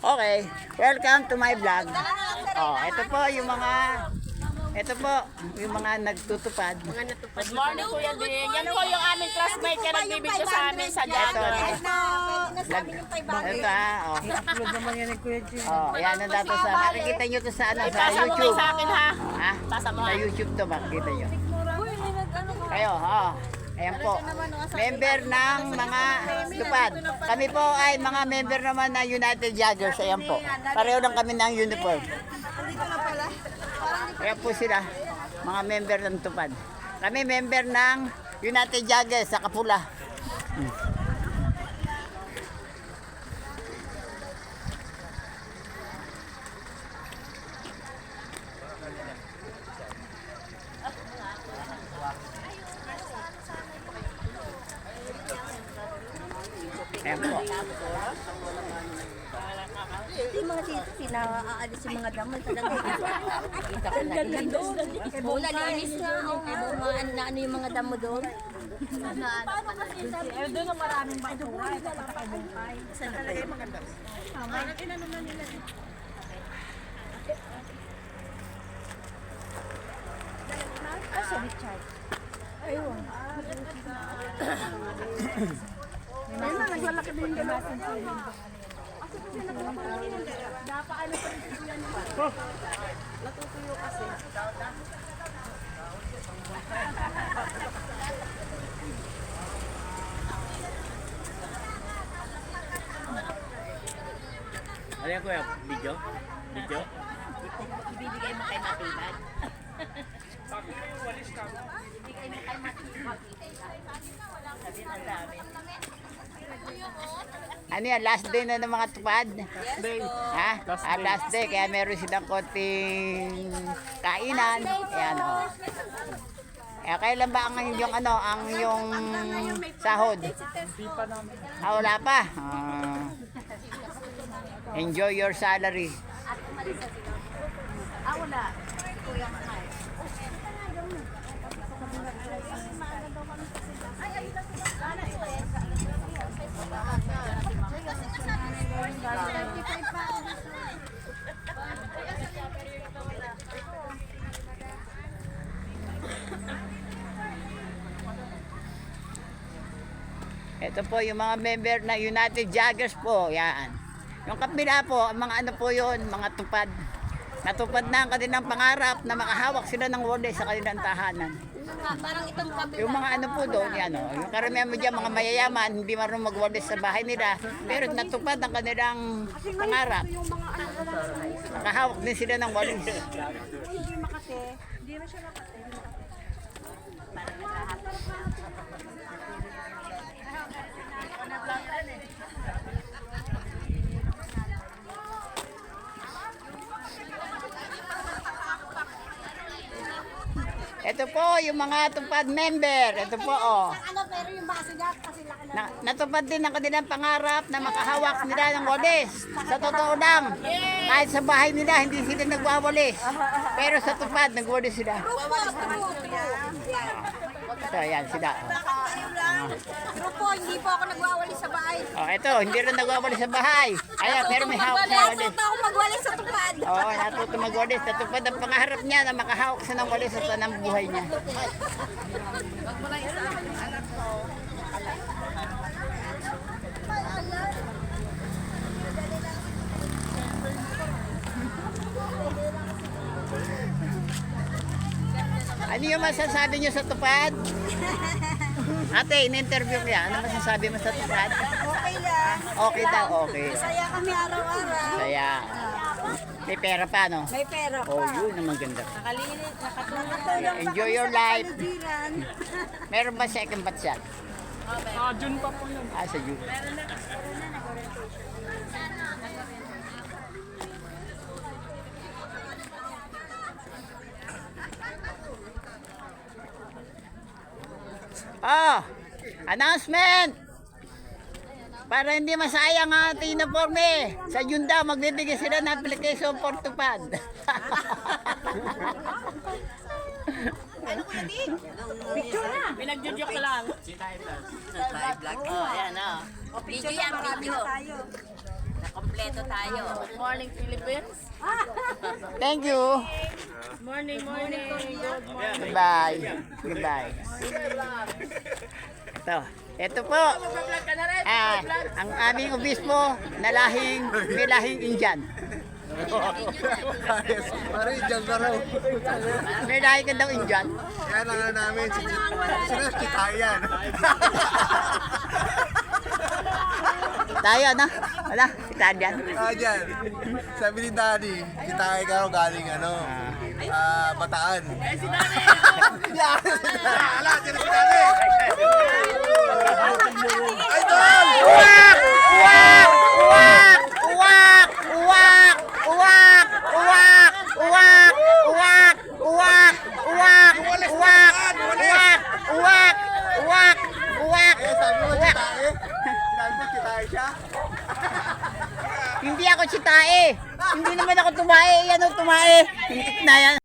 Okay, welcome to my vlog. Oh, ito po yung mga nagtutupad. Good morning, Kuya Ding. Yan po yung aming classmate na nagbibideo sa amin sa Jago. Ito oh. I-upload naman yan ni Kuya Jim. Oh, yan ang dato sa makikita nyo to sa ano sa Ipasa mo kayo YouTube. sa akin, ha? Ha? Pasa mo, Sa ha? YouTube to makikita nyo. Kayo, oh. Ayan po. Member ng mga tupad. Kami po ay mga member naman ng United Joggers. Ayan po. Pareho lang kami ng uniform. Ayan po sila. Mga member ng tupad. Kami member ng United Joggers sa Kapula. Ayan po. Yung mga sinaalis yung mga damo talaga. Kita ko na doon. Wala linis nga. Ano yung mga damo doon? Doon ang maraming basura. Ito pa pabungkay. Saan talaga yung mga damo? Parang inano na nila. Sa Richard. Ayun. Ayun na, naglalaki din yung galasan sa iyo. Dapat ano pa rin siya nila. Natutuyo kasi. Ano yan kuya? Video? Video? Ibibigay mo kay Matibag. Ibibigay mo kay Matibag. Sabi na dami. Ano yan? Last day na ng mga tupad? Ha? Last day. Kaya meron silang konting kainan. Ayan o. Eh, kailan ba ang yung ano, ang yung sahod? Wala pa. Enjoy your salary. Wala. Kuya Mahal. Ito po yung mga member na United Joggers po. Yan. Yung kapila po, ang mga ano po yun, mga tupad. Natupad na ang kanilang pangarap na makahawak sila ng wole sa kanilang tahanan. Parang itong kabila. Yung mga ano po doon, yan o. Yung karamihan mo dyan, mga mayayaman, hindi marunong mag-wole sa bahay nila. Pero natupad ang kanilang pangarap. Makahawak din sila ng wole. Hindi makate. Hindi na siya makate. Ito po yung mga tupad member. Ito po oh. Ano pero yung baso niya kasi laki na. Natupad din ang kanilang pangarap na makahawak nila ng walis. Sa totoo lang, kahit sa bahay nila hindi sila nagwawalis. Pero sa tupad nagwalis sila. Ito yan sila. Grupo, hindi po ako nagwawali sa bahay. Oh, ito hindi rin nagwawalis sa bahay. Ayan, pero may hawak na walis. Natuto ako magwali sa tupad. Oo, natuto magwalis. Natupad ang pangarap niya na makahawak siya ng walis sa tanang buhay niya. Ano yung masasabi niyo sa tupad? Ate, in-interview niya. Ano masasabi mo sa tupad? Okay lang. Okay daw, okay. Masaya kami araw-araw. Kaya, may pera pa, no? May pera pa. Oh, yun ang maganda. Nakalinis, nakatulong. Enjoy your life. Jiran. Meron ba second batch yan? June pa po yun. Sa June. Announcement! Para hindi masayang ang ating uniforme. Sa Yunda, magbibigay sila ng application for tupad. Pinagjudyok ka lang. Oh, ayan o. Video yan, video. Dito tayo. Good morning, Philippines. Thank you. Morning. Good morning. Goodbye. Goodbye. Ito po. Ang aming obispo na may lahing Indian. Pare, dyan ka raw. May lahi ka daw Indian. Yan ang ano namin. Sino kita yan? Tayo, no? Wala, kita dyan. Dyan. Sabi ni Daddy, kita ka raw galing Bataan. Si Daddy! Ala, dyan si Daddy! Idol! Uwak! Uwak! Uwak! Uwak! Uwak! Uwak! Uwak! Uwak! Uwak! Uwak! Uwak! Uwak! Uwak! Uwak! Uwak! Uwak! Sabi mo si Tae? Sinabi mo si Tae siya? Hindi ako si Tae. Hindi naman ako tumae. Yan o tumae. Hindi na yan.